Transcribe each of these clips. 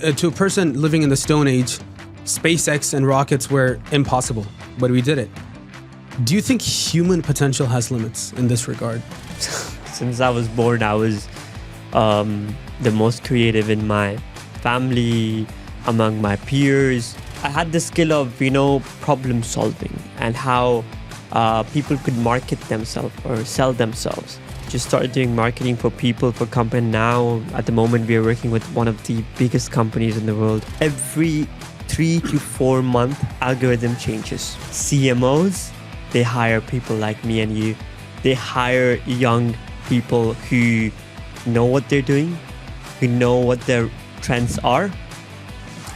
To a person living in the Stone Age, SpaceX and rockets were impossible, but we did it. Do you think human potential has limits in this regard? Since I was born, I was the most creative in my family, among my peers. I had the skill of, problem solving and how people could market themselves or sell themselves. Just started doing marketing for people, for company. Now, at the moment, we are working with one of the biggest companies in the world. Every 3 to 4 month algorithm changes. CMOs, they hire people like me and you. They hire young people who know what they're doing, who know what their trends are,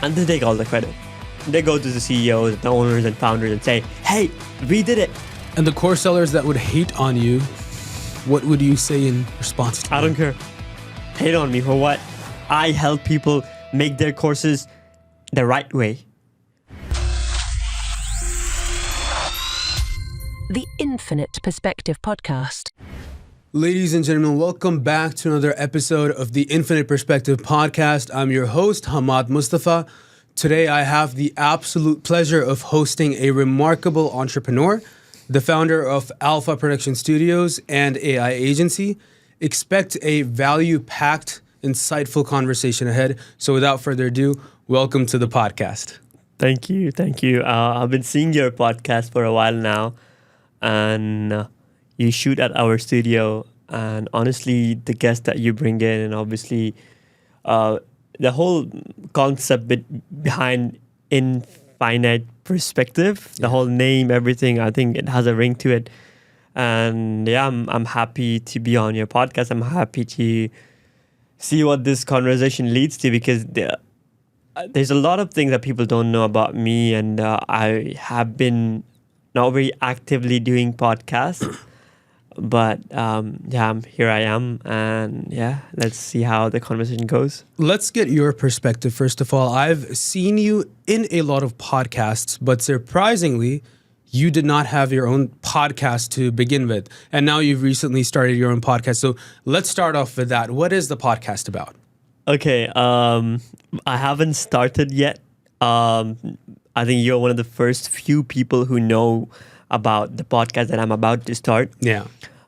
and they take all the credit. They go to the CEOs, the owners and founders and say, hey, we did it. And the core sellers that would hate on you, what would you say in response to I don't care. Hate on me for what? I help people make their courses the right way. The Infinite Perspective Podcast. Ladies and gentlemen, welcome back to another episode of the Infinite Perspective Podcast. I'm your host, Ahmad Mustafa. Today, I have the absolute pleasure of hosting a remarkable entrepreneur, the founder of Alpha Production Studios and AI Agency. Expect a value-packed, insightful conversation ahead. So without further ado, welcome to the podcast. Thank you. I've been seeing your podcast for a while now, and you shoot at our studio. And honestly, the guests that you bring in, and obviously the whole concept behind Infinite Perspective, the whole name, everything, I think it has a ring to it. And yeah, I'm happy to be on your podcast. I'm happy to see what this conversation leads to, because there's a lot of things that people don't know about me, and I have been not very actively doing podcasts. But here I am, and let's see how the conversation goes. Let's get your perspective, first of all. I've seen you in a lot of podcasts, but surprisingly, you did not have your own podcast to begin with. And now you've recently started your own podcast. So let's start off with that. What is the podcast about? Okay, I haven't started yet. I think you're one of the first few people who know about the podcast that I'm about to start. Yeah.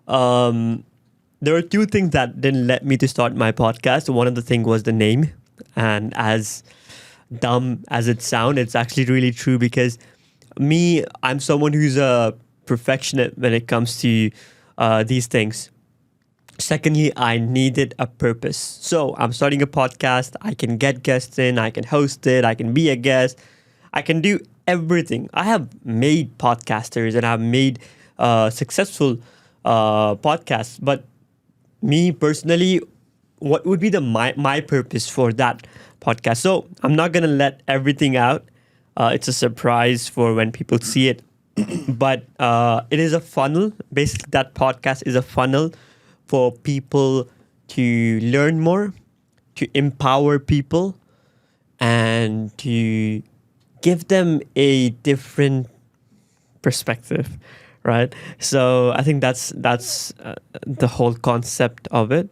There were two things that didn't let me to start my podcast. One of the things was the name, and as dumb as it sounds, it's actually really true, because I'm someone who's a perfectionist when it comes to these things. Secondly, I needed a purpose. So I'm starting a podcast. I can get guests in, I can host it, I can be a guest, I can do everything. I have made podcasters and I've made successful podcasts. But me personally, what would be my purpose for that podcast? So I'm not going to let everything out. It's a surprise for when people see it. But it is a funnel. Basically, that podcast is a funnel for people to learn more, to empower people, and to give them a different perspective, right? So I think that's the whole concept of it,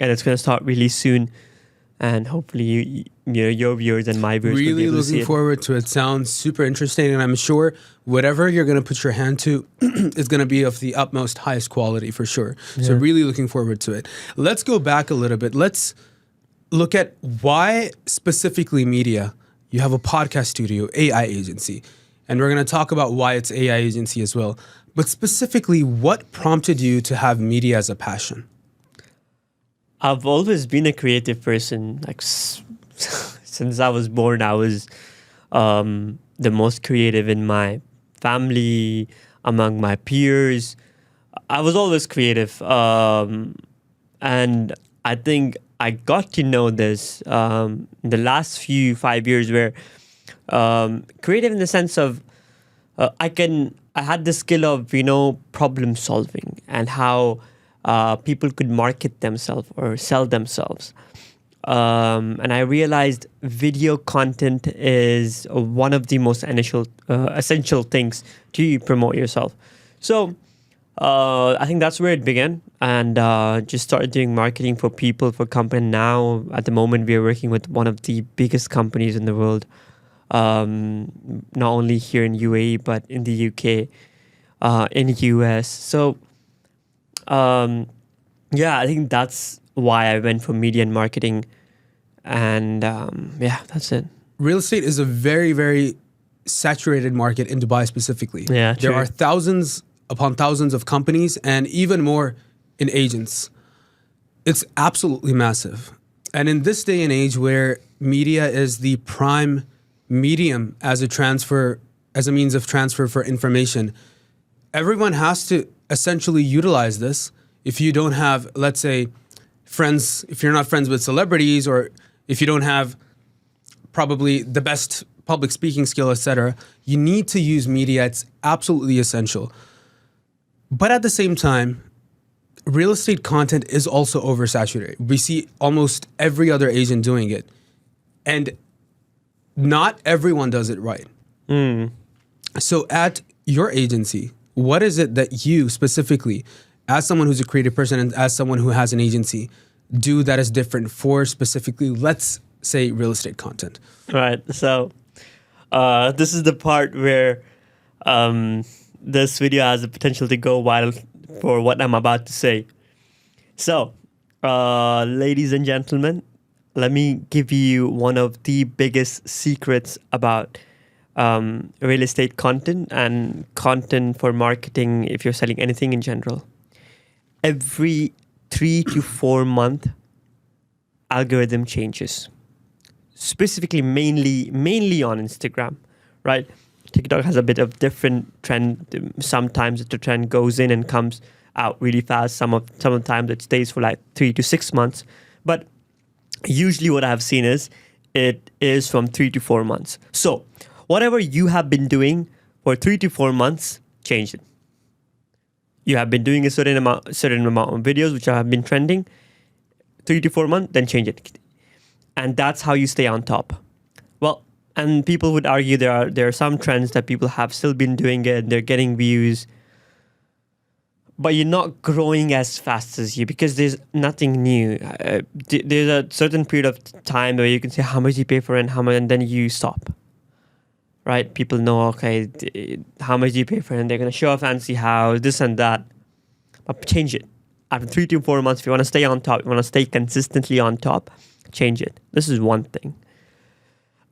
and it's going to start really soon. And hopefully, your viewers and my viewers really will be able to see looking it. forward to it. Sounds super interesting, and I'm sure whatever you're going to put your hand to is going to be of the utmost highest quality for sure. Yeah. So really looking forward to it. Let's go back a little bit. Let's look at why specifically media. You have a podcast studio, AI Agency, and we're going to talk about why it's AI Agency as well. But specifically, what prompted you to have media as a passion? I've always been a creative person. Like since I was born, I was the most creative in my family, among my peers. I was always creative. And I think I got to know this in the last 5 years, where creative in the sense of I had the skill of, problem solving and how people could market themselves or sell themselves. And I realized video content is one of the most essential things to promote yourself. So I think that's where it began, and just started doing marketing for people, for company. Now, at the moment, we are working with one of the biggest companies in the world, not only here in UAE but in the UK, in US. So, yeah, I think that's why I went for media and marketing, and yeah, that's it. Real estate is a very, very saturated market in Dubai specifically. Yeah, there true. are thousands upon thousands of companies and even more in agents. It's absolutely massive. And in this day and age where media is the prime medium as a means of transfer for information, everyone has to essentially utilize this. If you don't have, let's say, friends, if you're not friends with celebrities, or if you don't have probably the best public speaking skill, etc., you need to use media. It's absolutely essential. But at the same time, real estate content is also oversaturated. We see almost every other agent doing it. And not everyone does it right. So at your agency, what is it that you specifically, as someone who's a creative person and as someone who has an agency, do that is different for specifically, let's say, real estate content? Right. So this is the part where this video has the potential to go viral for what I'm about to say. So, ladies and gentlemen, let me give you one of the biggest secrets about real estate content and content for marketing if you're selling anything in general. Every 3 to 4 month algorithm changes. Specifically, mainly on Instagram, right? TikTok has a bit of different trend. Sometimes the trend goes in and comes out really fast. Sometimes it stays for like 3 to 6 months. But usually what I've seen is it is from 3 to 4 months. So whatever you have been doing for 3 to 4 months, change it. You have been doing a certain amount of videos which have been trending 3 to 4 months, then change it. And that's how you stay on top. Well, and people would argue there are some trends that people have still been doing it and they're getting views, but you're not growing as fast as you, because there's nothing new. There's a certain period of time where you can say how much you pay for it and how much, and then you stop. Right? People know, okay, how much do you pay for it? And they're going to show a fancy house, this and that. But change it. After 3 to 4 months, if you want to stay on top, you want to stay consistently on top, change it. This is one thing.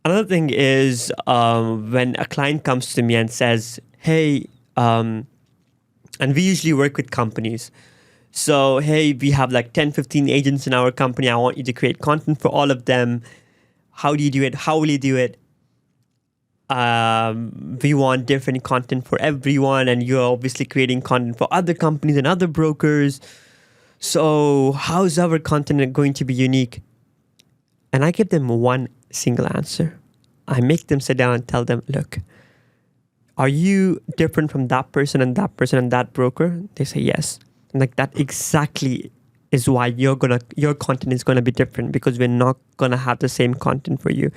Another thing is when a client comes to me and says, hey, and we usually work with companies. So, hey, we have like 10, 15 agents in our company. I want you to create content for all of them. How do you do it? How will you do it? We want different content for everyone, and you're obviously creating content for other companies and other brokers. So how is our content going to be unique? And I give them one single answer. I make them sit down and tell them, look, are you different from that person and that person and that broker? They say yes. And like that exactly is why your content is gonna be different, because we're not gonna have the same content for you.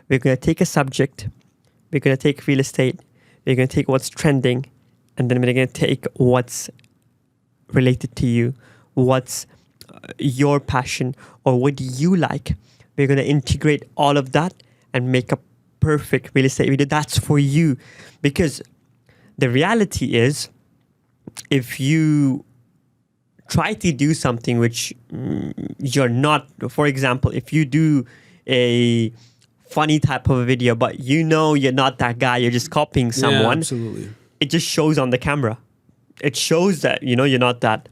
We're gonna take a subject. We're going to take real estate, we're going to take what's trending, and then we're going to take what's related to you, what's your passion, or what do you like. We're going to integrate all of that and make a perfect real estate video that's for you. Because the reality is, if you try to do something which you're not, for example, if you do a funny type of a video, but you know you're not that guy, you're just copying someone. Yeah, absolutely. It just shows on the camera. It shows that, you're not that.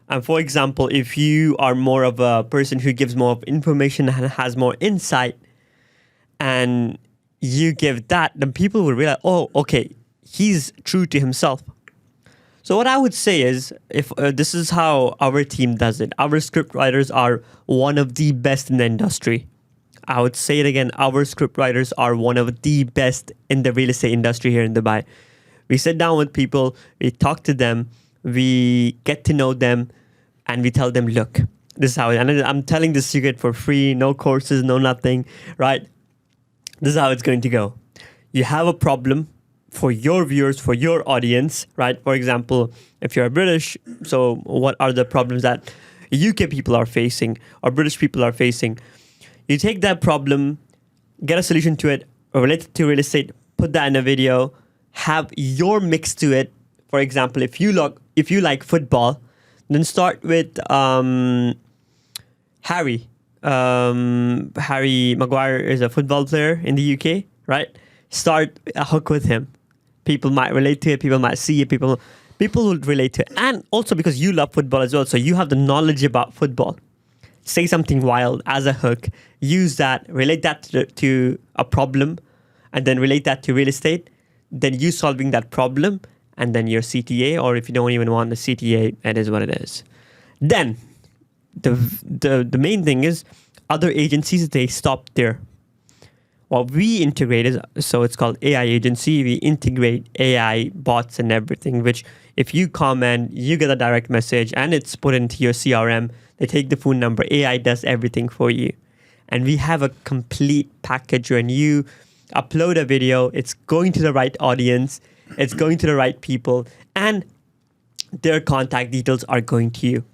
And for example, if you are more of a person who gives more of information and has more insight, and you give that, then people will realize, oh, okay, he's true to himself. So what I would say is, if this is how our team does it. Our script writers are one of the best in the industry. I would say it again, our script writers are one of the best in the real estate industry here in Dubai. We sit down with people, we talk to them, we get to know them, and we tell them, look, this is how it, and I'm telling this secret for free, no courses, no nothing, right? This is how it's going to go. You have a problem for your viewers, for your audience, right? For example, if you're British, so what are the problems that UK people are facing or British people are facing? You take that problem, get a solution to it, relate it to real estate, put that in a video, have your mix to it. For example, if you like football, then start with Harry. Harry Maguire is a football player in the UK, right? Start a hook with him. People might relate to it. People might see it. People would relate to it. And also because you love football as well, so you have the knowledge about football. Say something wild as a hook. Use that. Relate that to a problem, and then relate that to real estate. Then you solving that problem, and then your CTA, or if you don't even want the CTA, it is what it is. Then the main thing is other agencies, they stop there. What we integrate is, so it's called AI agency. We integrate AI bots and everything, which if you comment, you get a direct message and it's put into your CRM. They take the phone number. AI does everything for you. And we have a complete package. When you upload a video, it's going to the right audience. It's going to the right people. And their contact details are going to you.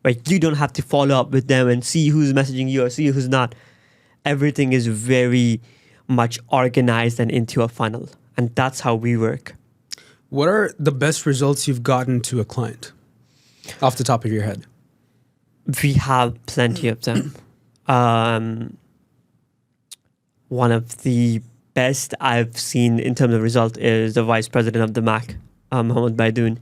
Right? You don't have to follow up with them and see who's messaging you or see who's not. Everything is very much organized and into a funnel. And that's how we work. What are the best results you've gotten to a client off the top of your head? We have plenty of them. One of the best I've seen in terms of result is the vice president of the MAC, Ahmad Nadeem.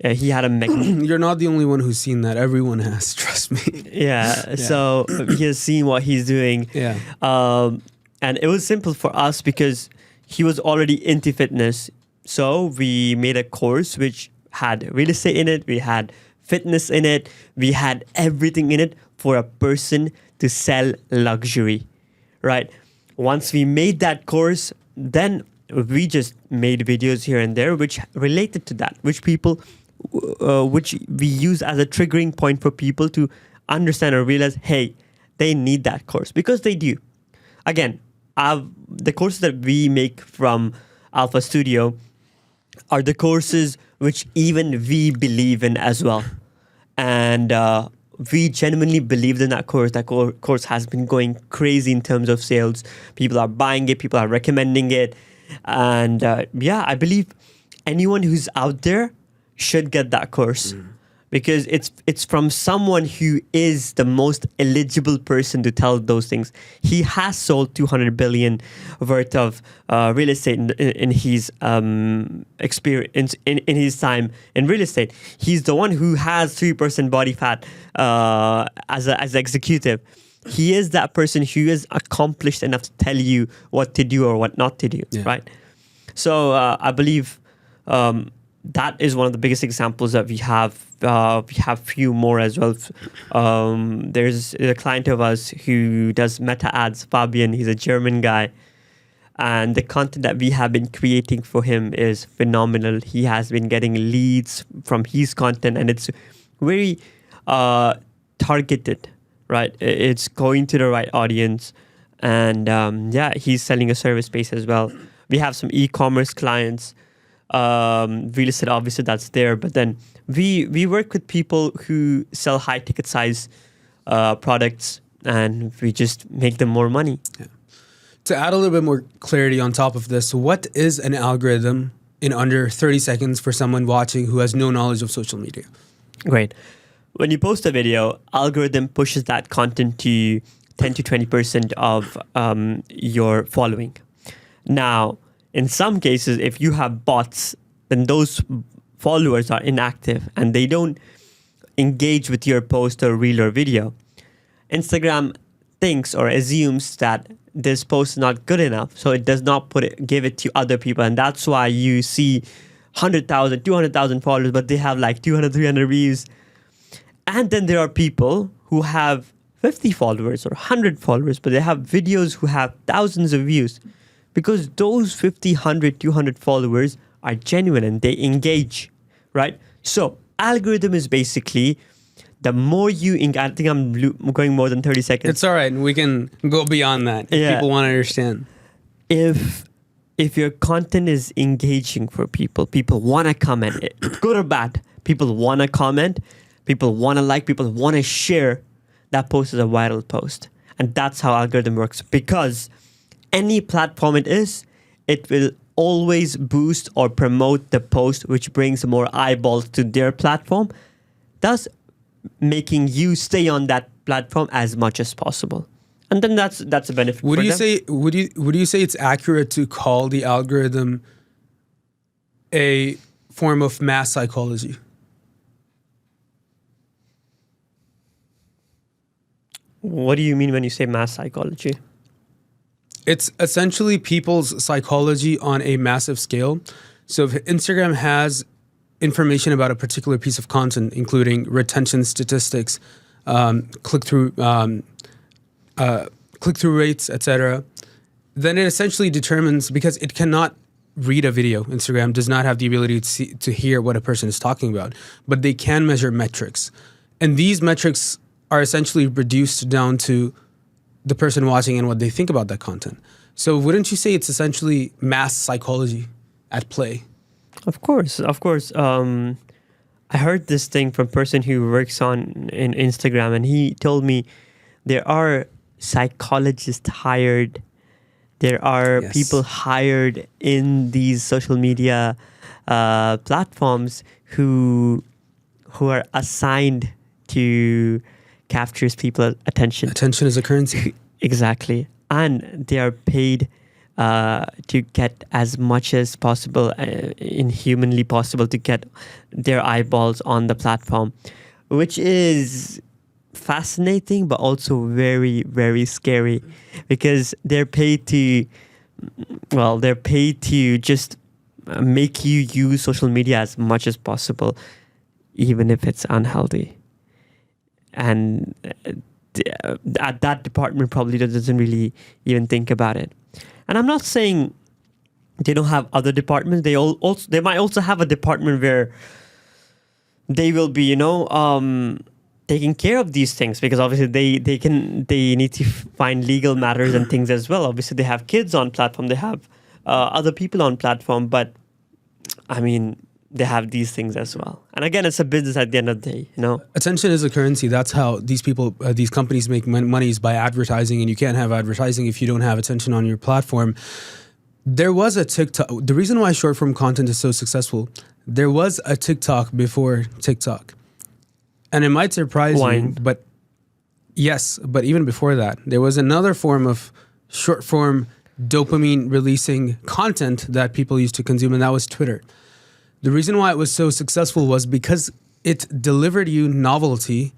He had a You're not the only one who's seen that. Everyone has, trust me. Yeah. So he has seen what he's doing. Yeah. And it was simple for us because he was already into fitness. So we made a course which had real estate in it. We had fitness in it. We had everything in it for a person to sell luxury, right? Once we made that course, then we just made videos here and there which related to that, which we use as a triggering point for people to understand or realize, hey, they need that course, because they do. Again, the courses that we make from Alpha Studio are the courses which even we believe in as well. And we genuinely believed in that course. That course has been going crazy in terms of sales. People are buying it. People are recommending it. And I believe anyone who's out there should get that course because it's from someone who is the most eligible person to tell those things. He has sold 200 billion worth of real estate in his experience in his time in real estate. He's the one who has 3% body fat as an executive. He is that person who is accomplished enough to tell you what to do or what not to do, right? So I believe that is one of the biggest examples that we have. We have few more as well. There's a client of us who does meta ads, Fabian. He's a German guy. And the content that we have been creating for him is phenomenal. He has been getting leads from his content, and it's very targeted, right? It's going to the right audience. And he's selling a service base as well. We have some e-commerce clients. Real estate, obviously, that's there. But then we work with people who sell high ticket size products, and we just make them more money. Yeah. To add a little bit more clarity on top of this, what is an algorithm in under 30 seconds for someone watching who has no knowledge of social media? Great. When you post a video, algorithm pushes that content to 10 to 20% of your following. Now, in some cases, if you have bots, then those followers are inactive and they don't engage with your post or reel or video. Instagram thinks or assumes that this post is not good enough, so it does not give it to other people. And that's why you see 100,000, 200,000 followers, but they have like 200, 300 views. And then there are people who have 50 followers or 100 followers, but they have videos who have thousands of views. Because those 50, 100, 200 followers are genuine and they engage, right? So algorithm is basically the more you engage. I think I'm going more than 30 seconds. It's all right. We can go beyond that if people want to understand. If if your content is engaging for people, people want to comment, good or bad, people want to comment, people want to like, people want to share, that post is a viral post. And that's how algorithm works. Because any platform it will always boost or promote the post which brings more eyeballs to their platform, thus making you stay on that platform as much as possible. And then that's a benefit. Would for you them. say would you say it's accurate to call the algorithm a form of mass psychology? What do you mean when you say mass psychology? It's essentially people's psychology on a massive scale. So if Instagram has information about a particular piece of content, including retention statistics, click-through rates, etc., then it essentially determines, because it cannot read a video. Instagram does not have the ability to hear what a person is talking about, but they can measure metrics. And these metrics are essentially reduced down to the person watching and what they think about that content. So wouldn't you say it's essentially mass psychology at play? Of course. I heard this thing from a person who works in Instagram, and he told me there are psychologists hired. There are people hired in these social media platforms who are assigned to capture people's attention. Attention is a currency. Exactly. And they are paid to get as much as possible, inhumanly possible, to get their eyeballs on the platform, which is fascinating, but also very, very scary, because they're paid to just make you use social media as much as possible, even if it's unhealthy. And at that department probably doesn't really even think about it. And I'm not saying they don't have other departments. They might also have a department where they will be, taking care of these things, because obviously they need to find legal matters and things as well. Obviously they have kids on platform, they have other people on platform, but I mean, they have these things as well. And again, it's a business at the end of the day, Attention is a currency. That's how these companies make money, is by advertising, and you can't have advertising if you don't have attention on your platform. There was a TikTok. The reason why short form content is so successful, there was a TikTok before TikTok. And it might surprise you, but yes, but even before that, there was another form of short form dopamine releasing content that people used to consume, and that was Twitter. The reason why it was so successful was because it delivered you novelty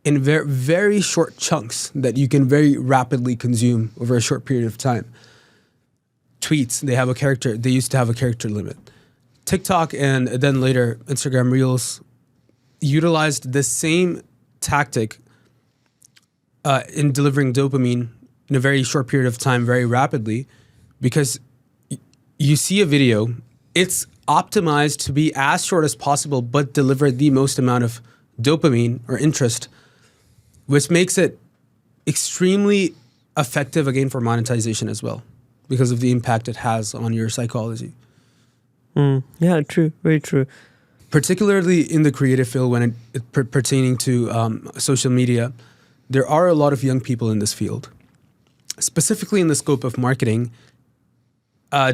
in very, very short chunks that you can very rapidly consume over a short period of time. Tweets, they used to have a character limit. TikTok and then later Instagram Reels utilized the same tactic in delivering dopamine in a very short period of time, very rapidly, because you see a video, it's optimized to be as short as possible, but deliver the most amount of dopamine or interest, which makes it extremely effective again for monetization as well, because of the impact it has on your psychology. Yeah, true, very true. Particularly in the creative field, when pertaining to social media, there are a lot of young people in this field, specifically in the scope of marketing,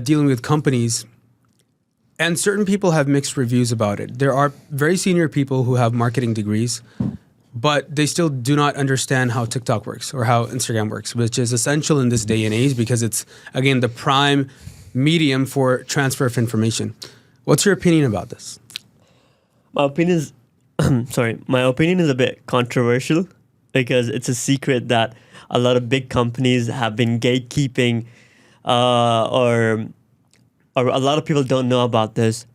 dealing with companies. And certain people have mixed reviews about it. There are very senior people who have marketing degrees, but they still do not understand how TikTok works or how Instagram works, which is essential in this day and age because it's, again, the prime medium for transfer of information. What's your opinion about this? My opinion is, my opinion is a bit controversial, because it's a secret that a lot of big companies have been gatekeeping, or a lot of people don't know about this,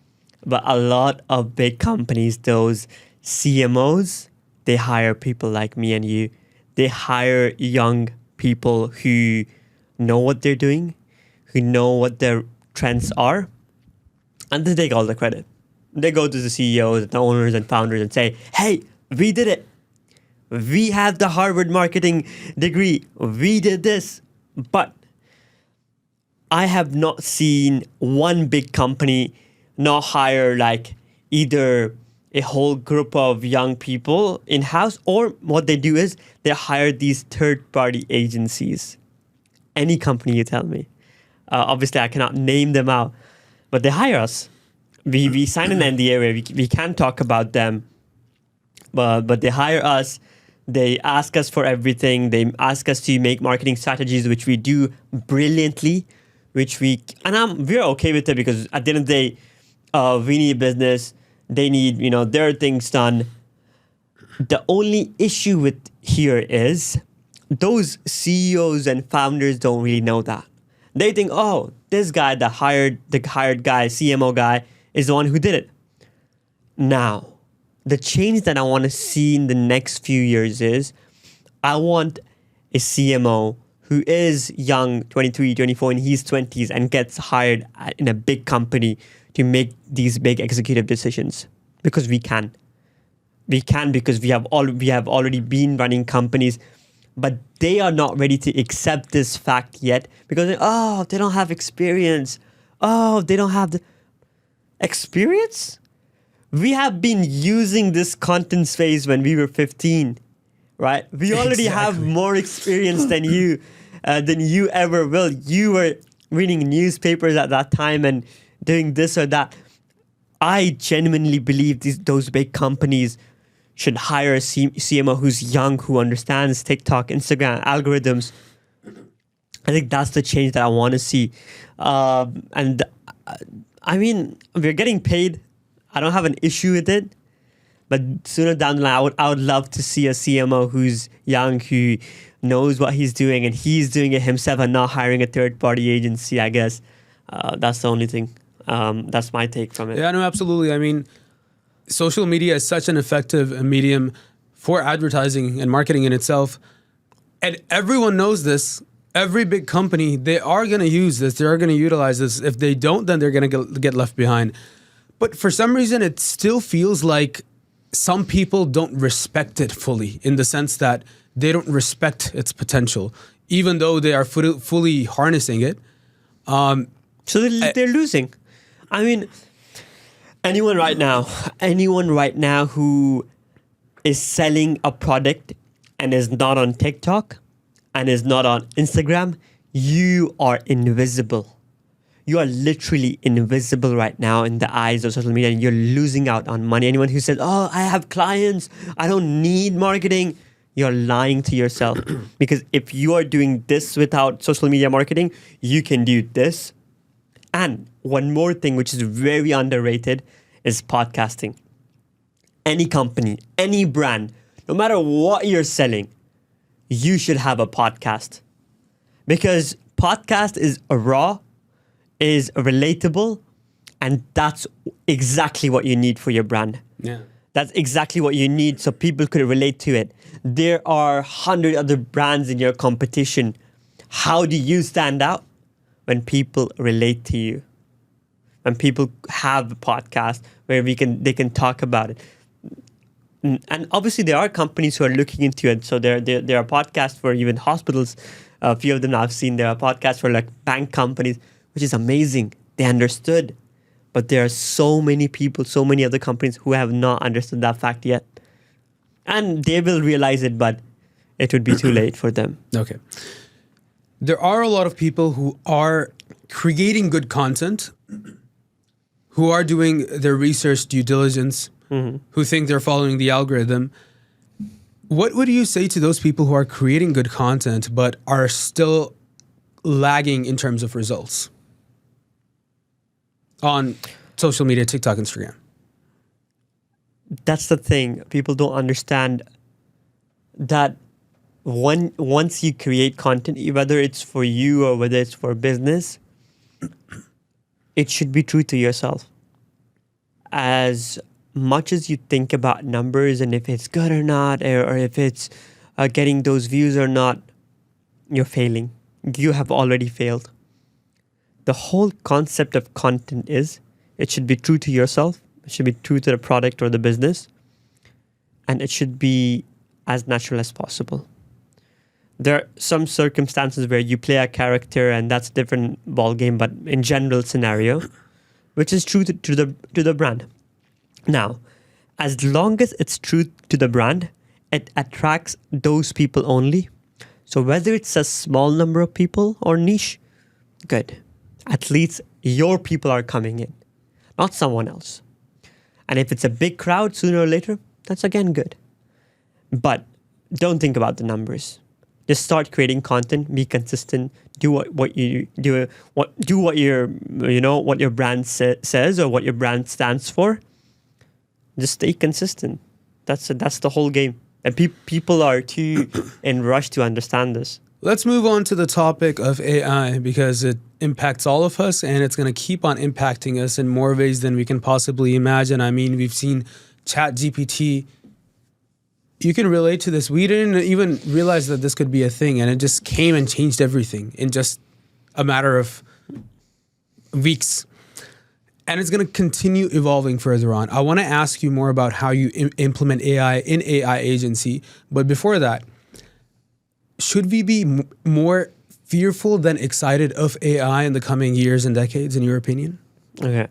but a lot of big companies, those CMOs, they hire people like me and you. They hire young people who know what they're doing, who know what their trends are, and they take all the credit. They go to the CEOs, the owners and founders and say, hey, we did it. We have the Harvard marketing degree. We did this. But I have not seen one big company not hire like either a whole group of young people in-house, or what they do is they hire these third-party agencies. Any company you tell me. Obviously, I cannot name them out, but they hire us. We sign an NDA where we can't talk about them, but they hire us. They ask us for everything. They ask us to make marketing strategies, which we do brilliantly, we're okay with it, because at the end of the day, we need business. They need, their things done. The only issue with here is those CEOs and founders don't really know that. They think, oh, this guy, the hired guy, CMO guy, is the one who did it. Now, the change that I want to see in the next few years is I want a CMO who is young, 23, 24, in his 20s, and gets hired in a big company to make these big executive decisions. Because we can. We can, because we have already been running companies, but they are not ready to accept this fact yet, because they don't have experience. Oh, they don't have the experience? We have been using this content space when we were 15, right? We already have more experience than you ever will. You were reading newspapers at that time and doing this or that. I genuinely believe those big companies should hire a CMO who's young, who understands TikTok, Instagram, algorithms. I think that's the change that I want to see. And I mean, we're getting paid. I don't have an issue with it. But sooner down the line, I would love to see a CMO who's young, who knows what he's doing, and he's doing it himself and not hiring a third-party agency, I guess. That's the only thing. That's my take from it. Yeah, no, absolutely. I mean, social media is such an effective medium for advertising and marketing in itself. And everyone knows this. Every big company, they are going to use this. They are going to utilize this. If they don't, then they're going to get left behind. But for some reason, it still feels like some people don't respect it fully, in the sense that they don't respect its potential, even though they are fully harnessing it. So they're losing. I mean, anyone right now who is selling a product and is not on TikTok and is not on Instagram, you are invisible. You are literally invisible right now in the eyes of social media, and you're losing out on money. Anyone who says, oh, I have clients, I don't need marketing, you're lying to yourself. Because if you are doing this without social media marketing, you can do this. And one more thing, which is very underrated, is podcasting. Any company, any brand, no matter what you're selling, you should have a podcast. Because podcast is raw, is relatable, and that's exactly what you need for your brand. Yeah. That's exactly what you need, so people could relate to it. There are 100 other brands in your competition. How do you stand out? When people relate to you. When people have a podcast where they can talk about it. And obviously there are companies who are looking into it. So there are podcasts for even hospitals. A few of them I've seen. There are podcasts for like bank companies, which is amazing. They understood. But there are so many people, so many other companies who have not understood that fact yet. And they will realize it, but it would be too late for them. Okay. There are a lot of people who are creating good content, who are doing their research due diligence, who think they're following the algorithm. What would you say to those people who are creating good content but are still lagging in terms of results on social media, TikTok, Instagram? That's the thing. People don't understand that once you create content, whether it's for you or whether it's for business, it should be true to yourself. As much as you think about numbers and if it's good or not, or if it's getting those views or not, you're failing. You have already failed. The whole concept of content is it should be true to yourself. It should be true to the product or the business. And it should be as natural as possible. There are some circumstances where you play a character and that's a different ball game, but in general scenario, which is true to the brand. Now, as long as it's true to the brand, it attracts those people only. So whether it's a small number of people or niche, good. At least your people are coming in, not someone else. And if it's a big crowd, sooner or later, that's again good. But don't think about the numbers. Just start creating content, be consistent, do what you do, what your brand says or what your brand stands for. Just stay consistent. That's the whole game. And people are too in rush to understand this. Let's move on to the topic of AI because it impacts all of us and it's going to keep on impacting us in more ways than we can possibly imagine. I mean, we've seen ChatGPT. You can relate to this. We didn't even realize that this could be a thing, and it just came and changed everything in just a matter of weeks. And it's going to continue evolving further on. I want to ask you more about how you implement AI in AI agency. But before that, should we be more fearful than excited of AI in the coming years and decades, in your opinion? Okay.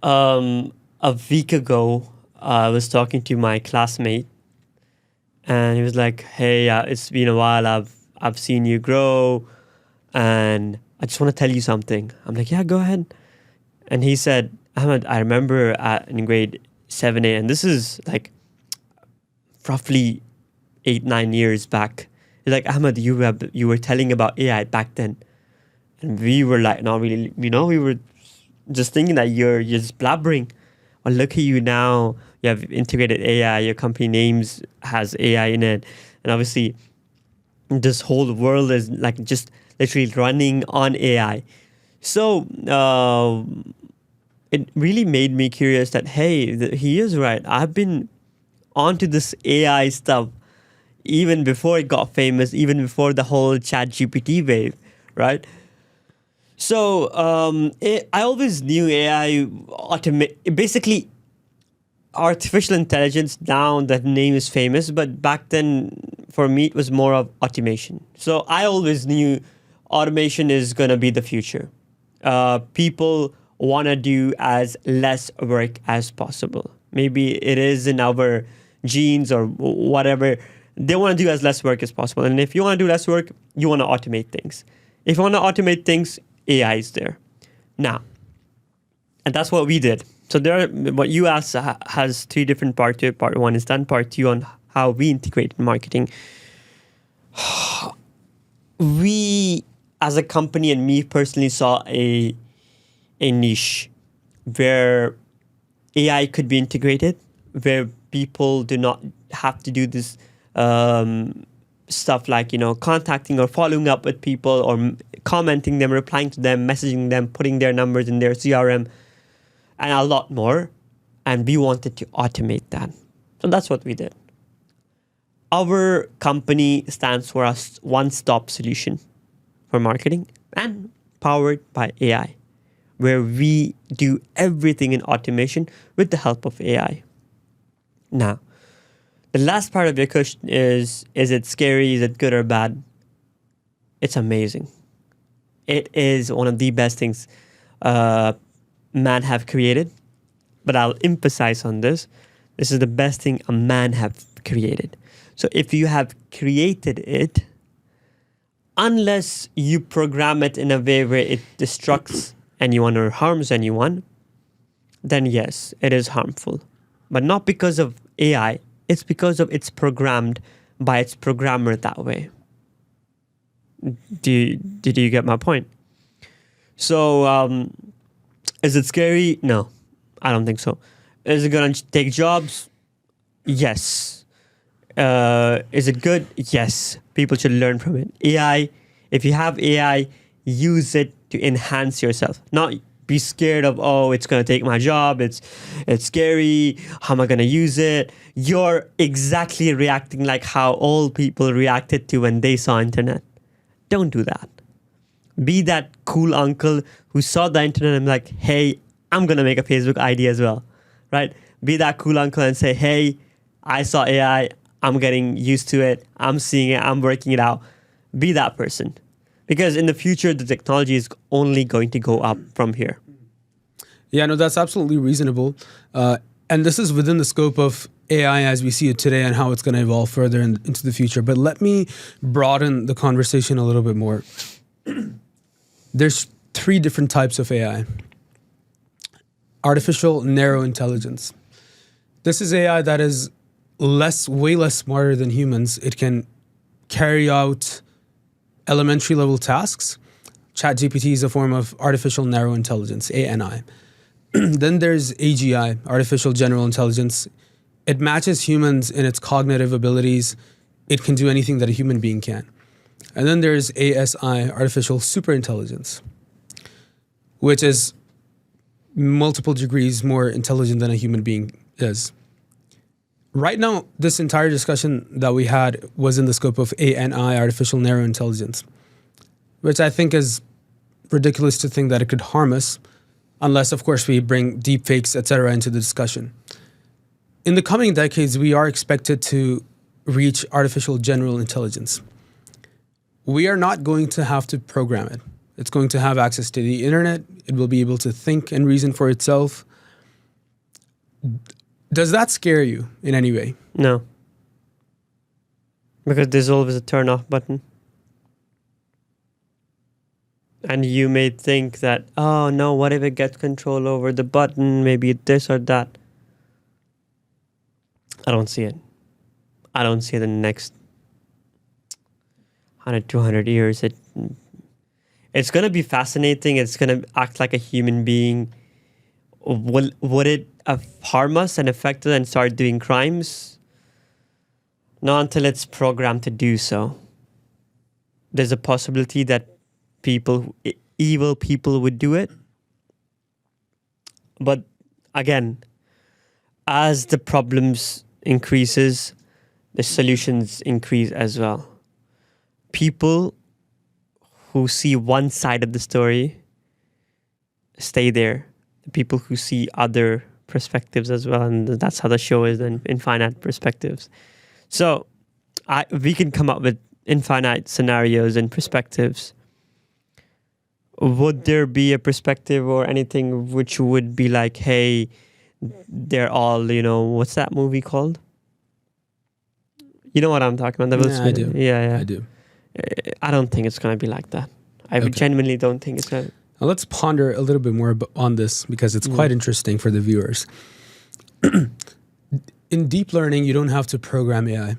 A week ago, I was talking to my classmate, and he was like, "Hey, it's been a while. I've seen you grow, and I just want to tell you something." I'm like, "Yeah, go ahead." And he said, "Ahmad, I remember in grade 7, 8, and this is like roughly 8, 9 years back. He's like, Ahmad, you were telling about AI back then." And we were like, not really, we were just thinking that you're just blabbering. Well, look at you now. You have integrated AI. Your company names has AI in it. And obviously, this whole world is like just literally running on AI. So it really made me curious that, hey, he is right. I've been onto this AI stuff even before it got famous, even before the whole ChatGPT wave, right? So I always knew AI basically artificial intelligence. Now that name is famous, but back then for me it was more of automation. So I always knew automation is going to be the future. People want to do as less work as possible. Maybe it is in our genes or whatever. They want to do as less work as possible. And if you want to do less work, you want to automate things. If you want to automate things, AI is there. Now, and that's what we did. So what you asked has 3 different parts to it. Part 1 is done. Part 2 on how we integrate marketing. We, as a company, and me personally, saw a niche where AI could be integrated, where people do not have to do this stuff like, contacting or following up with people or commenting them, replying to them, messaging them, putting their numbers in their CRM, and a lot more. And we wanted to automate that. So that's what we did. Our company stands for a one-stop solution for marketing and powered by AI, where we do everything in automation with the help of AI. Now, the last part of your question is it scary? Is it good or bad? It's amazing. It is one of the best things man have created. But I'll emphasize on this. This is the best thing a man have created. So if you have created it, unless you program it in a way where it destructs anyone or harms anyone, then yes, it is harmful. But not because of AI. It's because of it's programmed by its programmer that way. Did you get my point? So, is it scary? No, I don't think so. Is it going to take jobs? Yes. Is it good? Yes. People should learn from it. AI, if you have AI, use it to enhance yourself. Not be scared of, it's going to take my job. It's scary. How am I going to use it? You're exactly reacting like how old people reacted to when they saw internet. Don't do that. Be that cool uncle who saw the internet and like, hey, I'm going to make a Facebook ID as well, right? Be that cool uncle and say, hey, I saw AI. I'm getting used to it. I'm seeing it. I'm working it out. Be that person. Because in the future, the technology is only going to go up from here. Yeah, no, that's absolutely reasonable. And this is within the scope of AI as we see it today and how it's going to evolve further into the future. But let me broaden the conversation a little bit more. There's 3 different types of AI. Artificial narrow intelligence. This is AI that is way less smarter than humans. It can carry out elementary level tasks. ChatGPT is a form of artificial narrow intelligence, ANI. Then there's AGI, artificial general intelligence. It matches humans in its cognitive abilities. It can do anything that a human being can. And then there's ASI, artificial superintelligence, which is multiple degrees more intelligent than a human being is. Right now, this entire discussion that we had was in the scope of ANI, artificial narrow intelligence, which I think is ridiculous to think that it could harm us, unless, of course, we bring deepfakes, etc., into the discussion. In the coming decades, we are expected to reach artificial general intelligence. We are not going to have to program it. It's going to have access to the internet. It will be able to think and reason for itself. Does that scare you in any way? No. Because there's always a turn off button. And you may think that, oh no, what if it gets control over the button? Maybe this or that. I don't see it. I don't see it in the next 100, 200 years. It's going to be fascinating. It's going to act like a human being. Would it harm us and affect us and start doing crimes? Not until it's programmed to do so. There's a possibility that evil people would do it. But again, as the problems increases, the solutions increase as well. People who see one side of the story stay there. The people who see other perspectives as well, and that's how the show is, in infinite perspectives. So we can come up with infinite scenarios and perspectives. Would there be a perspective or anything which would be like, hey, they're all, what's that movie called? You know what I'm talking about? Yeah, I do. Yeah. I do. I don't think it's going to be like that. I genuinely don't think it's going to. Now let's ponder a little bit more on this because it's quite interesting for the viewers. In deep learning, you don't have to program AI.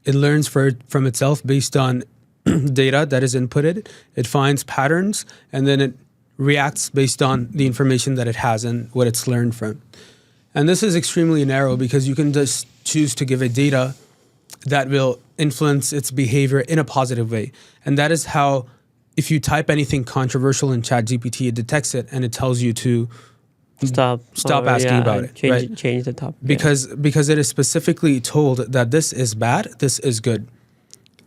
It learns from itself based on data that is inputted. It finds patterns, and then it reacts based on the information that it has and what it's learned from. And this is extremely narrow because you can just choose to give it data that will influence its behavior in a positive way. And that is how, if you type anything controversial in ChatGPT, it detects it and it tells you to stop asking about it. Change the topic. Because it is specifically told that this is bad, this is good.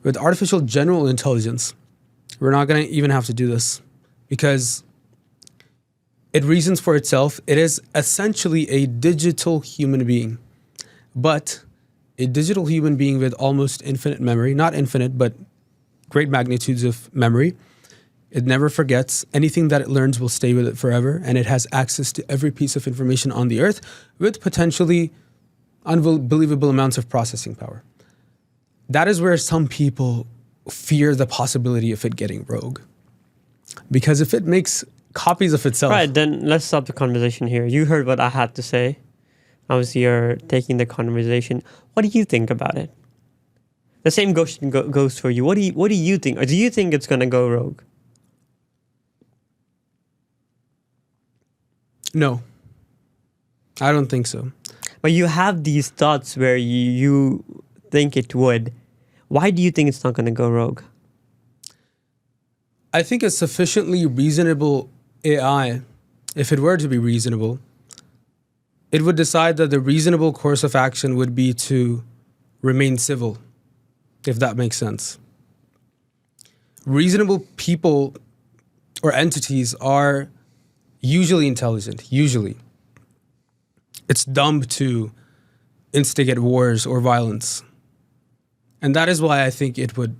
With artificial general intelligence, we're not going to even have to do this because it reasons for itself. It is essentially a digital human being, but a digital human being with almost infinite memory, not infinite, but great magnitudes of memory. It never forgets. Anything that it learns will stay with it forever, and it has access to every piece of information on the earth with potentially unbelievable amounts of processing power. That is where some people fear the possibility of it getting rogue. Because if it makes copies of itself... Right, then let's stop the conversation here. You heard what I had to say. Obviously, you're taking the conversation. What do you think about it? The same goes for you. What do you think? Or do you think it's going to go rogue? No. I don't think so. But you have these thoughts where you think it would. Why do you think it's not going to go rogue? I think a sufficiently reasonable AI, if it were to be reasonable, it would decide that the reasonable course of action would be to remain civil, if that makes sense. Reasonable people or entities are usually intelligent, usually. It's dumb to instigate wars or violence. And that is why I think it would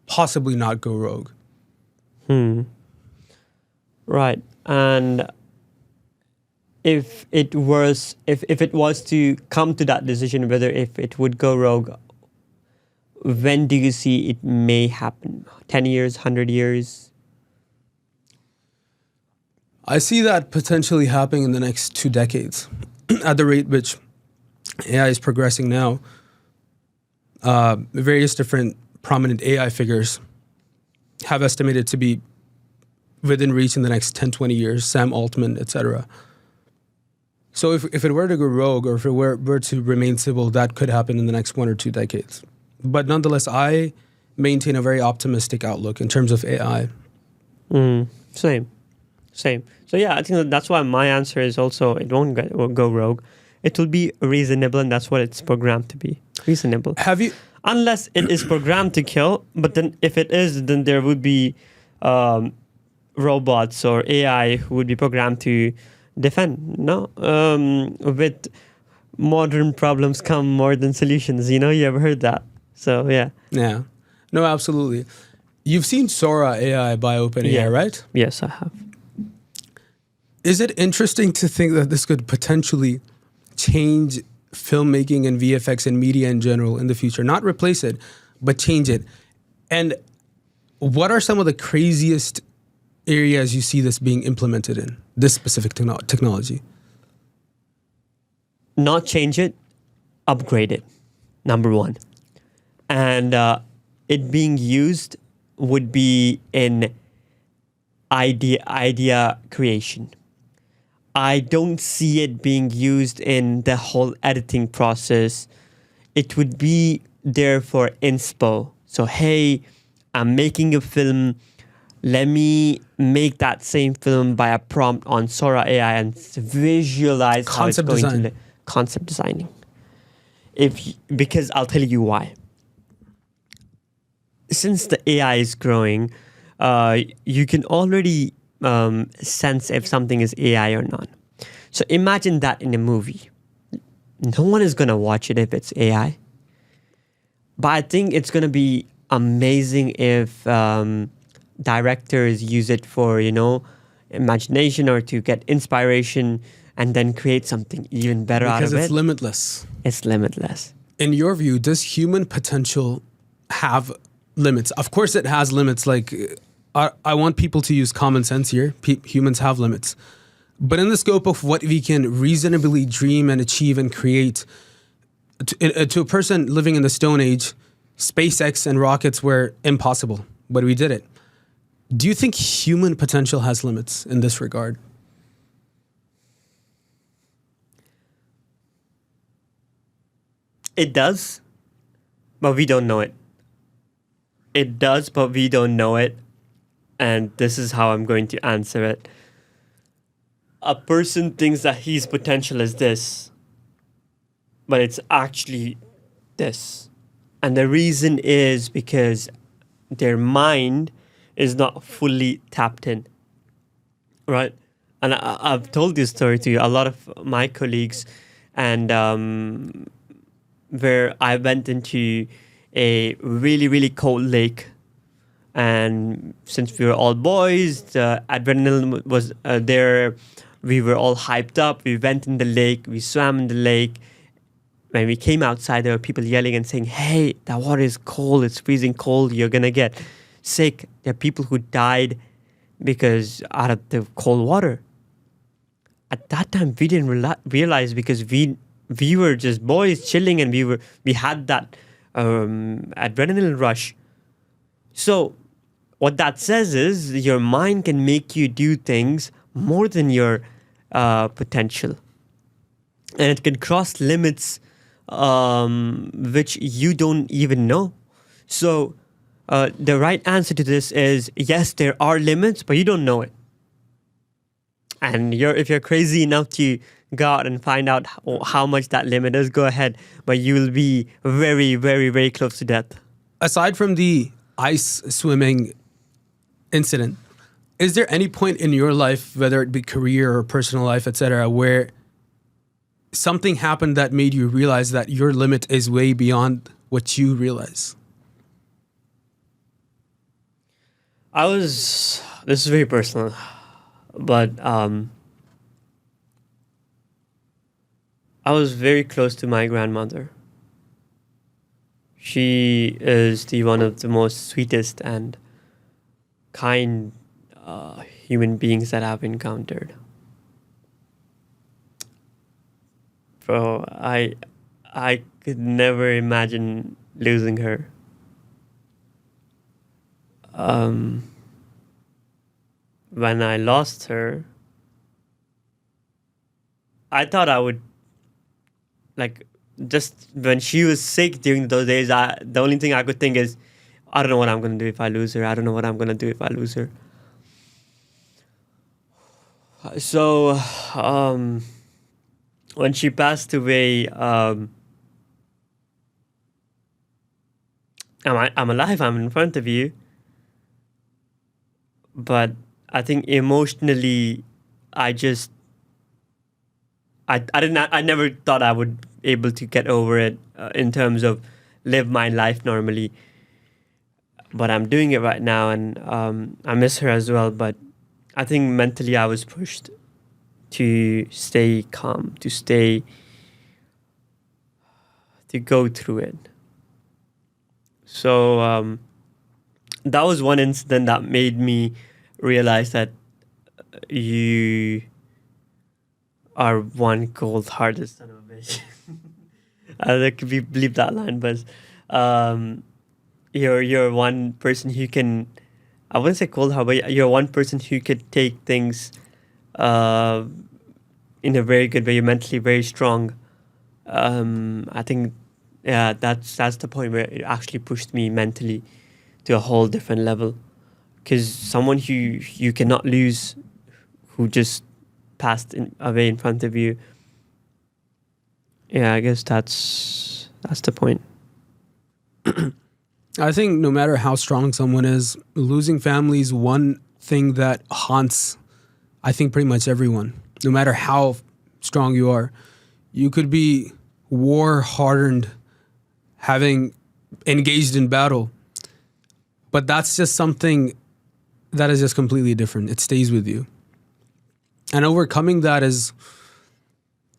possibly not go rogue. Right. And if it was to come to that decision, whether if it would go rogue, when do you see it may happen? 10 years, 100 years? I see that potentially happening in the next 2 decades. At the rate which AI is progressing now, various different prominent AI figures have estimated to be within reach in the next 10, 20 years, Sam Altman, etc. So if it were to go rogue, or if it were to remain civil, that could happen in the next 1 or 2 decades. But nonetheless, I maintain a very optimistic outlook in terms of AI. Same. So yeah, I think that's why my answer is also it won't go rogue. It will be reasonable, and that's what it's programmed to be. Reasonable. Have you... Unless it is programmed to kill, but then if it is, then there would be robots or AI who would be programmed to defend. No, with modern problems come modern solutions. You ever heard that? So yeah. Yeah. No, absolutely. You've seen Sora AI by OpenAI, right? Yes, I have. Is it interesting to think that this could potentially change filmmaking and VFX and media in general in the future? Not replace it, but change it. And what are some of the craziest areas you see this being implemented in, this specific technology? Not change it, upgrade it, number one. And it being used would be in idea creation. I don't see it being used in the whole editing process. It would be there for inspo. So, hey, I'm making a film. Let me make that same film by a prompt on Sora AI and visualize how it's going to look. Concept designing. Because I'll tell you why. Since the AI is growing, you can already sense if something is AI or not. So imagine that in a movie. No one is going to watch it if it's AI. But I think it's going to be amazing if directors use it for, imagination or to get inspiration and then create something even better out of it. Because it's limitless. It's limitless. In your view, does human potential have limits? Of course it has limits. Like, I want people to use common sense here. Humans have limits. But in the scope of what we can reasonably dream and achieve and create, to a person living in the Stone Age, SpaceX and rockets were impossible, but we did it. Do you think human potential has limits in this regard? It does, but we don't know it. It does, but we don't know it. And this is how I'm going to answer it. A person thinks that his potential is this, but it's actually this. And the reason is because their mind is not fully tapped in, right? And I've told this story to a lot of my colleagues, and where I went into a really, really cold lake. And since we were all boys, the adrenaline was there. We were all hyped up. We went in the lake. We swam in the lake. When we came outside, there were people yelling and saying, hey, that water is cold. It's freezing cold. You're going to get sick. There are people who died because out of the cold water. At that time, we didn't realize because we were just boys chilling and we had that adrenaline rush. So what that says is your mind can make you do things more than your potential. And it can cross limits which you don't even know. So the right answer to this is, yes, there are limits, but you don't know it. And if you're crazy enough to go out and find out how much that limit is, go ahead. But you will be very, very, very close to death. Aside from the ice swimming incident, is there any point in your life, whether it be career or personal life, etc., where something happened that made you realize that your limit is way beyond what you realize? This is very personal, but I was very close to my grandmother. She is the one of the most sweetest and kind human beings that I've encountered. Bro, I could never imagine losing her. When I lost her, I thought I would, like, just when she was sick during those days, the only thing I could think is, I don't know what I'm gonna do if I lose her. I don't know what I'm gonna do if I lose her. So, when she passed away, I'm alive. I'm in front of you, but I think emotionally, I just I never thought I would able to get over it in terms of live my life normally. But I'm doing it right now, and I miss her as well. But I think mentally I was pushed to stay calm, to go through it. So that was one incident that made me realize that you are one cold-hearted son of a bitch. I could believe that line, but you're one person who can. I wouldn't say cold-hearted, but you're one person who could take things uh, in a very good way. You're mentally very strong. I think, yeah, that's the point where it actually pushed me mentally to a whole different level. Because someone who you cannot lose, who just passed away in front of you. Yeah, I guess that's the point. I think no matter how strong someone is, losing family is one thing that haunts, I think, pretty much everyone. No matter how strong you are, you could be war hardened, having engaged in battle, but that's just something that is just completely different. It stays with you. And overcoming that is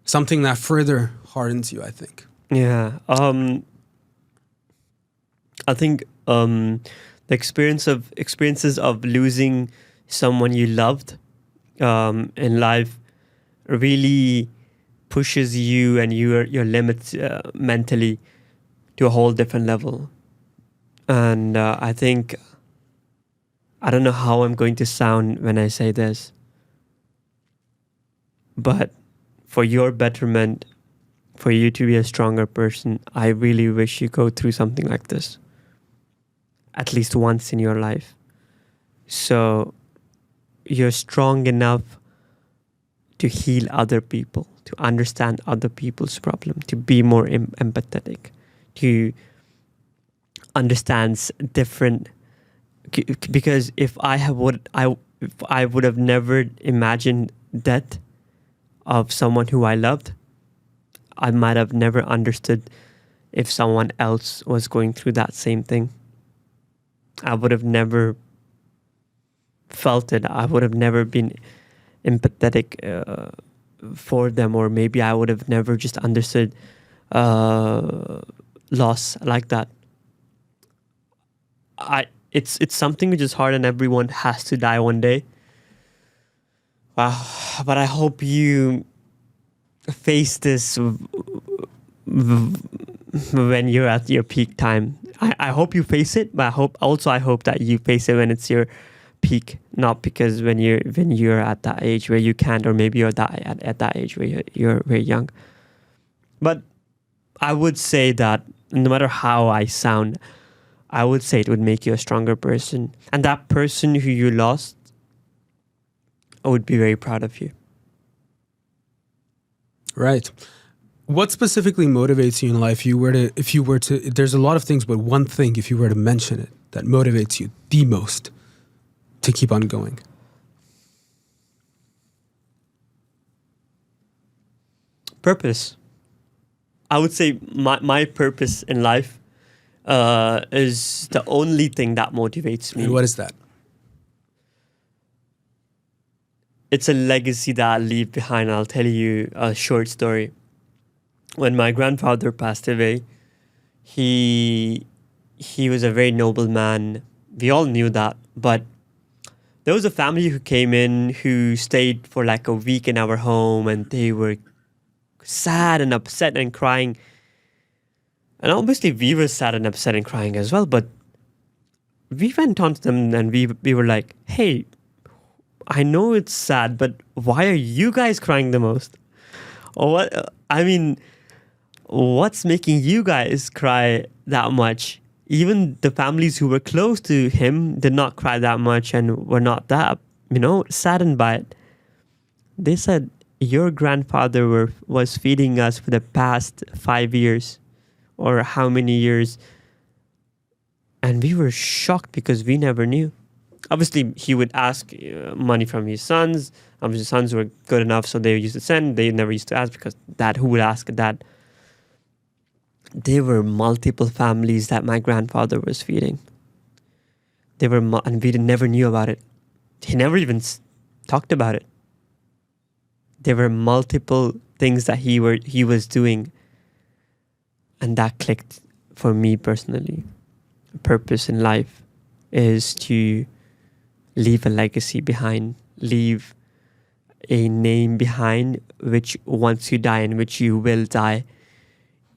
something that further hardens you, I think. Yeah. I think the experiences of losing someone you loved in life really pushes you and your limits mentally to a whole different level. And I think, I don't know how I'm going to sound when I say this, but for your betterment, for you to be a stronger person, I really wish you go through something like this at least once in your life. So you're strong enough to heal other people, to understand other people's problem, to be more empathetic, to understand different. Because if I would have never imagined death of someone who I loved, I might have never understood if someone else was going through that same thing. I would have never felt it. I would have never been empathetic for them, or maybe I would have never just understood loss like that. It's something which is hard, and everyone has to die one day. But I hope you face this when you're at your peak time. I hope you face it, but I hope that you face it when it's your peak, not because when you're at that age where you can't, or maybe you're at that age where you're very young. But I would say that no matter how I sound, I would say it would make you a stronger person. And that person who you lost, I would be very proud of you. Right. What specifically motivates you in life? If you were to, there's a lot of things, but one thing, if you were to mention it, that motivates you the most to keep on going. Purpose. I would say my purpose in life is the only thing that motivates me. And what is that? It's a legacy that I leave behind. I'll tell you a short story. When my grandfather passed away, he was a very noble man. We all knew that, but there was a family who came in who stayed for like a week in our home, and they were sad and upset and crying. And obviously we were sad and upset and crying as well, but we went on to them and we were like, hey, I know it's sad, but why are you guys crying the most? Or what? I mean, what's making you guys cry that much? Even the families who were close to him did not cry that much and were not that, saddened by it. They said, your grandfather was feeding us for the past 5 years or how many years. And we were shocked because we never knew. Obviously, he would ask money from his sons. His sons were good enough, so they used to send. They never used to ask because who would ask that? There were multiple families that my grandfather was feeding. And we never knew about it. He never even talked about it. There were multiple things that he was doing, and that clicked for me personally. Purpose in life is to leave a legacy behind, leave a name behind, which once you die and which you will die,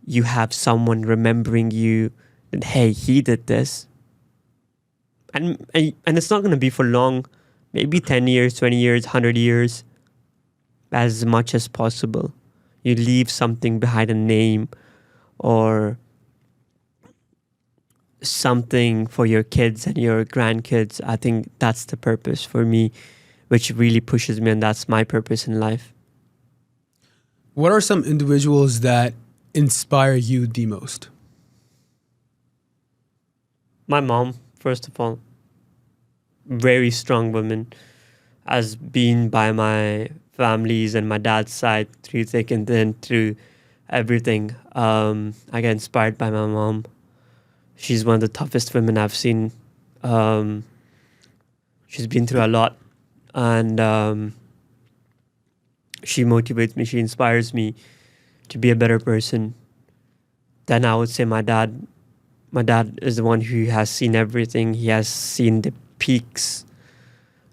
you have someone remembering you that, hey, he did this. And it's not going to be for long, maybe 10 years, 20 years, 100 years, as much as possible. You leave something behind, a name or something for your kids and your grandkids. I think that's the purpose for me, which really pushes me, and that's my purpose in life. What are some individuals that inspire you the most? My mom, first of all, very strong woman, has been by my family's and my dad's side through thick and thin, through everything. I get inspired by my mom. She's one of the toughest women I've seen. She's been through a lot, and she motivates me. She inspires me to be a better person. Then I would say my dad. My dad is the one who has seen everything. He has seen the peaks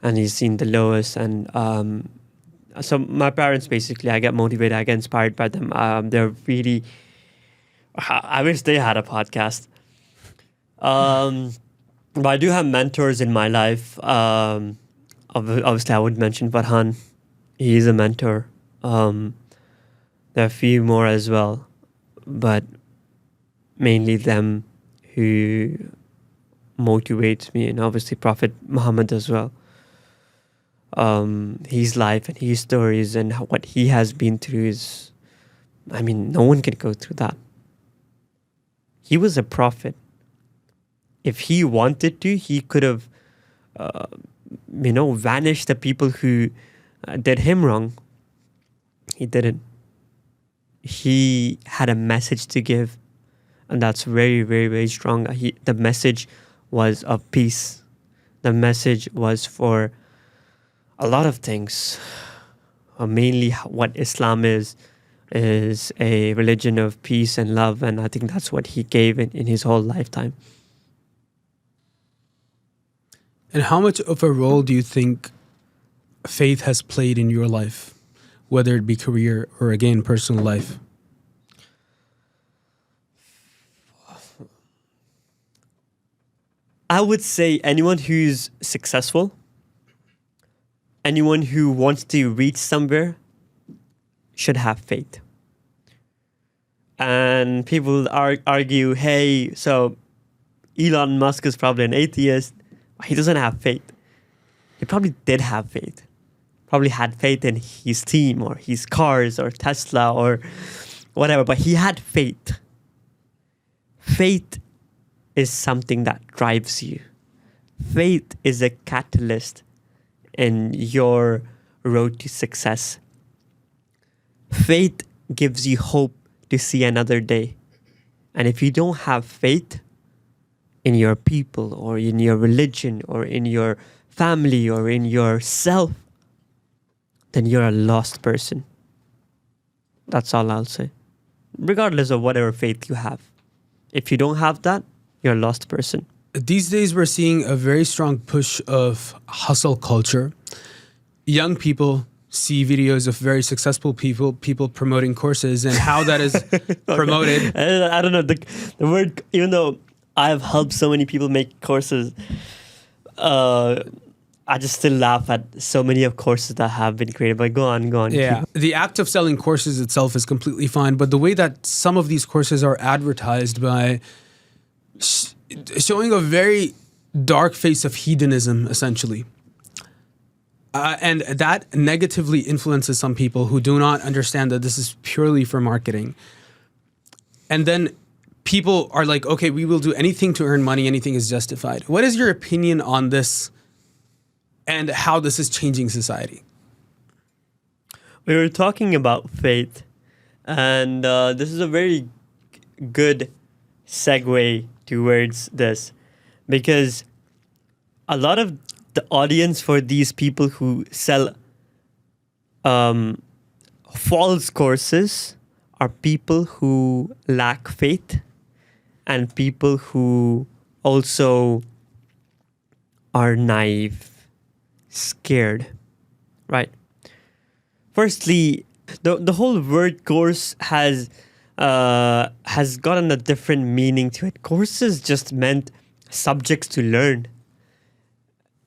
and he's seen the lowest. And so my parents, basically, I get motivated, I get inspired by them. They're really, I wish they had a podcast. But I do have mentors in my life. Obviously, I would mention Farhan. He is a mentor. There are a few more as well, but mainly them who motivates me, and obviously Prophet Muhammad as well. His life and his stories and what he has been through is, no one can go through that. He was a prophet. If he wanted to, he could have, vanished the people who did him wrong. He didn't. He had a message to give, and that's very, very, very strong. The message was of peace. The message was for a lot of things. Mainly what Islam is a religion of peace and love, and I think that's what he gave in his whole lifetime. And how much of a role do you think faith has played in your life, whether it be career or, again, personal life? I would say anyone who's successful, anyone who wants to reach somewhere, should have faith. And people argue, hey, so Elon Musk is probably an atheist. He doesn't have faith. He probably did have faith. Probably had faith in his team or his cars or Tesla or whatever, but he had faith. Faith is something that drives you. Faith is a catalyst in your road to success. Faith gives you hope to see another day. And if you don't have faith, in your people or in your religion or in your family or in yourself, then you're a lost person. That's all I'll say. Regardless of whatever faith you have. If you don't have that, you're a lost person. These days, we're seeing a very strong push of hustle culture. Young people see videos of very successful people promoting courses, and how that is promoted. I don't know, the word, even though I've helped so many people make courses, I just still laugh at so many of courses that have been created. But go on. Yeah, the act of selling courses itself is completely fine, but the way that some of these courses are advertised by showing a very dark face of hedonism, essentially. And that negatively influences some people who do not understand that this is purely for marketing. And then people are like, okay, we will do anything to earn money, anything is justified. What is your opinion on this and how this is changing society? We were talking about faith, and this is a very good segue towards this, because a lot of the audience for these people who sell false courses are people who lack faith and people who also are naive, scared, right? Firstly, the whole word course has gotten a different meaning to it. Courses just meant subjects to learn.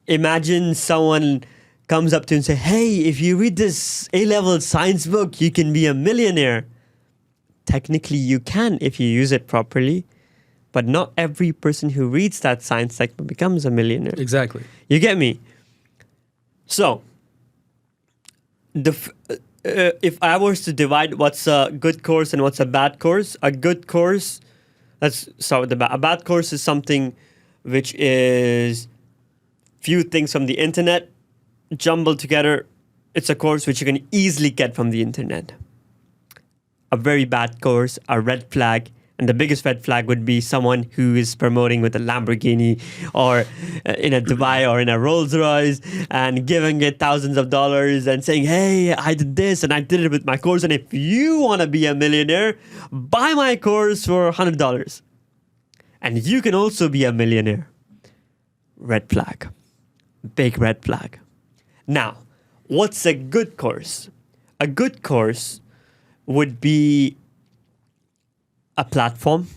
Imagine someone comes up to you and say, hey, if you read this A-level science book, you can be a millionaire. Technically, you can if you use it properly, but not every person who reads that science textbook becomes a millionaire. Exactly. You get me? So, if I was to divide what's a good course and what's a bad course, a good course, let's start with the bad. A bad course is something which is few things from the internet jumbled together. It's a course which you can easily get from the internet. A very bad course, a red flag, and the biggest red flag would be someone who is promoting with a Lamborghini or in a Dubai or in a Rolls Royce and giving it thousands of dollars and saying, hey, I did this and I did it with my course, and if you want to be a millionaire, buy my course for $100 and you can also be a millionaire. Red flag. Big red flag. Now, what's a good course? A good course would be a platform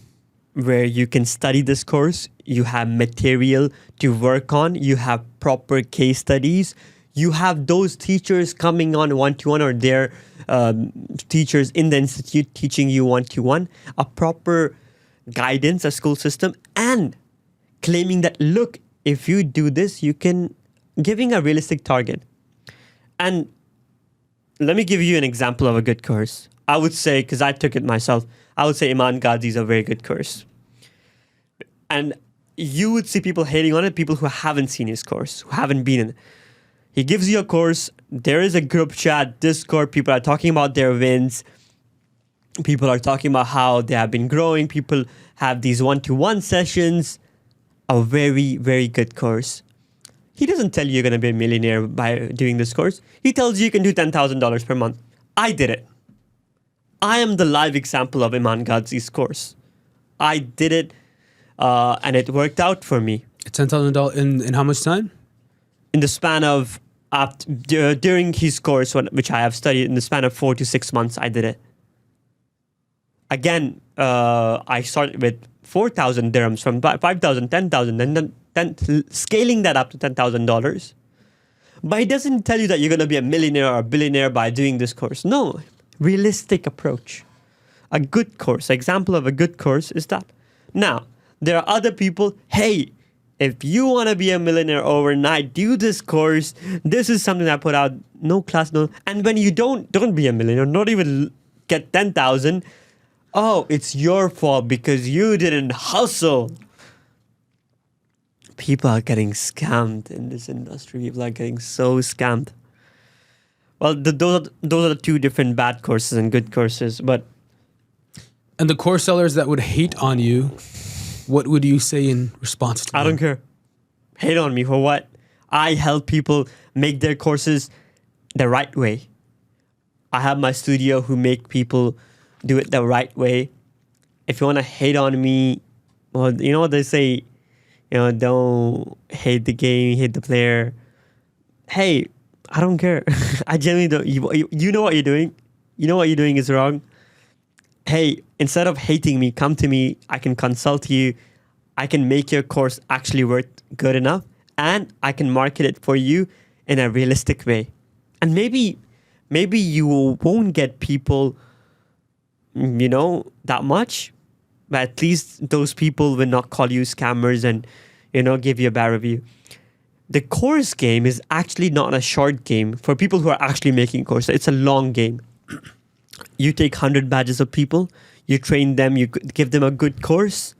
where you can study this course, you have material to work on, you have proper case studies, you have those teachers coming on one-to-one or their teachers in the institute teaching you one-to-one, a proper guidance, a school system, and claiming that, look, if you do this, you can, giving a realistic target. And let me give you an example of a good course. I would say, because I took it myself, I would say Iman Ghazi is a very good course. And you would see people hating on it, people who haven't seen his course, who haven't been in it. He gives you a course, there is a group chat, Discord, people are talking about their wins, people are talking about how they have been growing, people have these one-to-one sessions. A very, very good course. He doesn't tell you you're going to be a millionaire by doing this course. He tells you can do $10,000 per month. I did it. I am the live example of Iman Ghazi's course. I did it and it worked out for me. $10,000 in how much time? In the span of, during his course, which I have studied, in the span of 4 to 6 months, I did it. Again, I started with 4,000 dirhams, from 5,000, 10,000, and then scaling that up to $10,000. But it doesn't tell you that you're going to be a millionaire or a billionaire by doing this course. No, realistic approach. A good course, example of a good course is that. Now, there are other people, hey, if you want to be a millionaire overnight, do this course. This is something I put out, no class, no. And when you don't be a millionaire, not even get 10,000, oh, it's your fault because you didn't hustle. People are getting scammed in this industry. People are getting so scammed. Well, those are the two different bad courses and good courses. And the course sellers that would hate on you what would you say in response to that? I don't care. Hate on me for what? I help people make their courses the right way. I have my studio who make people do it the right way. If you want to hate on me, well, you know what they say, don't hate the game, hate the player. Hey, I don't care. I genuinely don't. You know what you're doing. You know what you're doing is wrong. Hey, instead of hating me, come to me. I can consult you. I can make your course actually worth good enough, and I can market it for you in a realistic way. And maybe you won't get people, that much, but at least those people will not call you scammers and, give you a bad review. The course game is actually not a short game for people who are actually making courses. It's a long game. You take 100 batches of people, you train them, you give them a good course.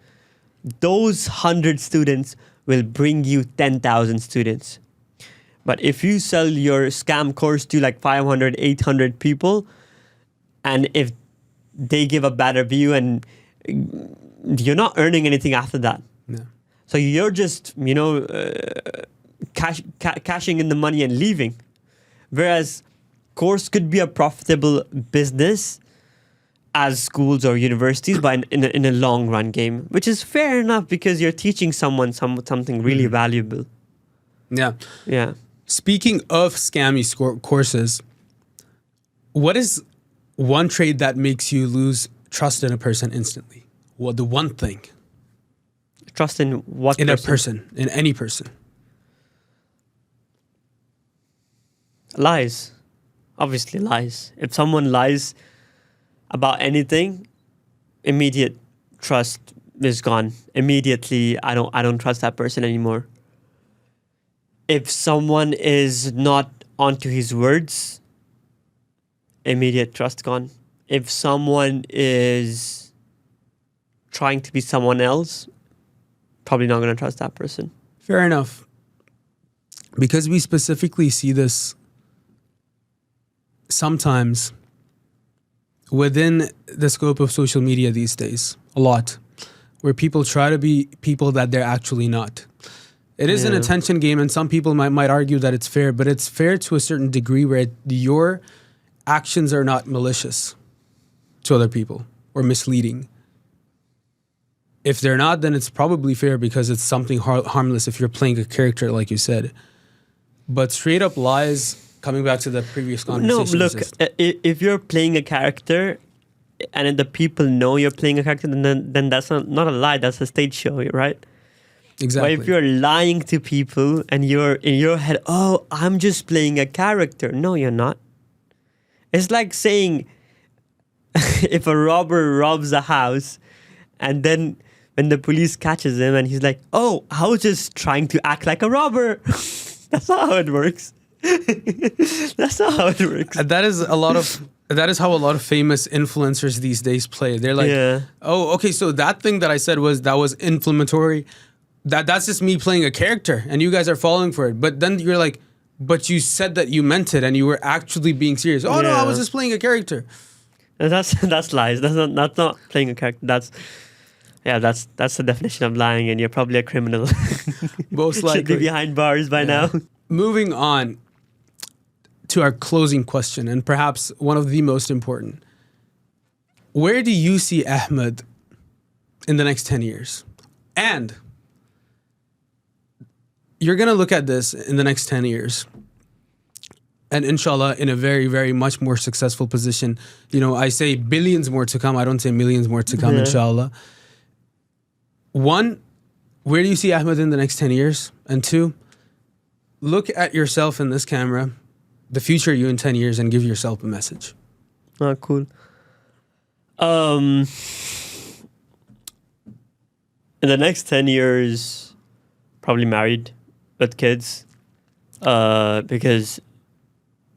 Those 100 students will bring you 10,000 students. But if you sell your scam course to like 500, 800 people, and if they give a bad review, and you're not earning anything after that. Yeah. So you're just, cashing in the money and leaving. Whereas course could be a profitable business as schools or universities, but in a long run game, which is fair enough because you're teaching someone something really valuable. Yeah. Yeah. Speaking of scammy courses, what is one trait that makes you lose trust in a person instantly? Well, the one thing. Trust in what? In a person, in any person. Lies. Obviously lies. If someone lies about anything, immediate trust is gone. Immediately, I don't trust that person anymore. If someone is not onto his words, immediate trust gone. If someone is trying to be someone else, probably not going to trust that person. Fair enough. Because we specifically see this sometimes within the scope of social media these days, a lot, where people try to be people that they're actually not. It is an attention game, and some people might argue that it's fair, but it's fair to a certain degree where your actions are not malicious to other people or misleading. If they're not, then it's probably fair because it's something harmless if you're playing a character, like you said. But straight up lies, coming back to the previous conversation. No, look, if you're playing a character and the people know you're playing a character, then that's not a lie, that's a stage show, right? Exactly. But if you're lying to people and you're in your head, oh, I'm just playing a character. No, you're not. It's like saying if a robber robs a house and then when the police catches him and he's like, oh, I was just trying to act like a robber. That's not how it works. That's not how it works. That is how a lot of famous influencers these days play. They're like, oh, okay, so that thing that I said that was inflammatory. That's just me playing a character and you guys are falling for it. But then you're like, but you said that you meant it and you were actually being serious. Oh no, I was just playing a character. That's lies. That's not playing a character. That's the definition of lying, and you're probably a criminal. Most likely. Should be behind bars by now. Moving on to our closing question, and perhaps one of the most important. Where do you see Ahmed in the next 10 years? And you're going to look at this in the next 10 years and inshallah in a very, very much more successful position. I say billions more to come. I don't say millions more to come, inshallah. One, where do you see Ahmed in the next 10 years? And two, look at yourself in this camera, the future you in 10 years, and give yourself a message. Oh, cool. In the next 10 years, probably married with kids, because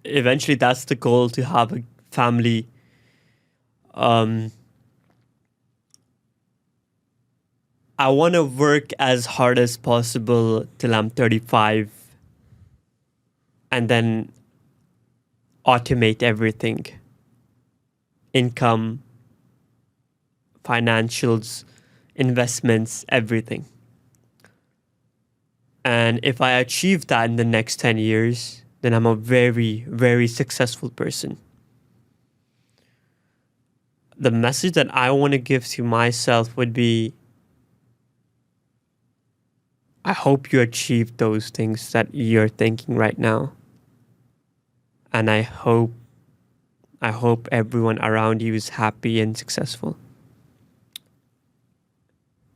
eventually that's the goal, to have a family. I want to work as hard as possible till I'm 35 and then automate everything. Income, financials, investments, everything. And if I achieve that in the next 10 years, then I'm a very, very successful person. The message that I want to give to myself would be, I hope you achieve those things that you're thinking right now. And I hope everyone around you is happy and successful.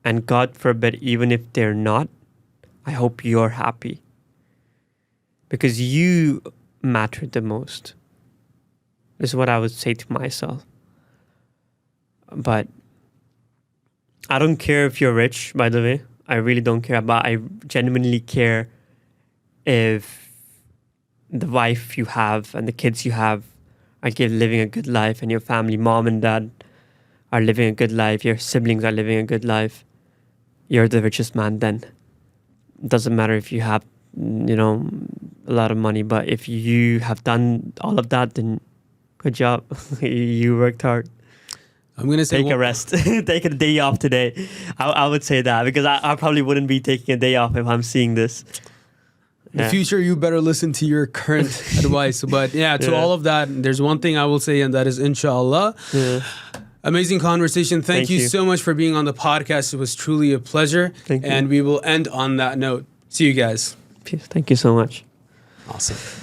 And God forbid, even if they're not, I hope you're happy. Because you matter the most. This is what I would say to myself. But I don't care if you're rich, by the way. I really don't care. But I genuinely care if the wife you have and the kids you have are living a good life, and your family, mom and dad, are living a good life. Your siblings are living a good life. You're the richest man then. It doesn't matter if you have, a lot of money, but if you have done all of that, then good job. You worked hard. I'm going to say... Take a rest. Take a day off today. I would say that, because I probably wouldn't be taking a day off if I'm seeing this. In the future, you better listen to your current advice. But to all of that, there's one thing I will say, and that is inshallah. Yeah. Amazing conversation. Thank you so much for being on the podcast. It was truly a pleasure. Thank you. And we will end on that note. See you guys. Peace. Thank you so much. Awesome.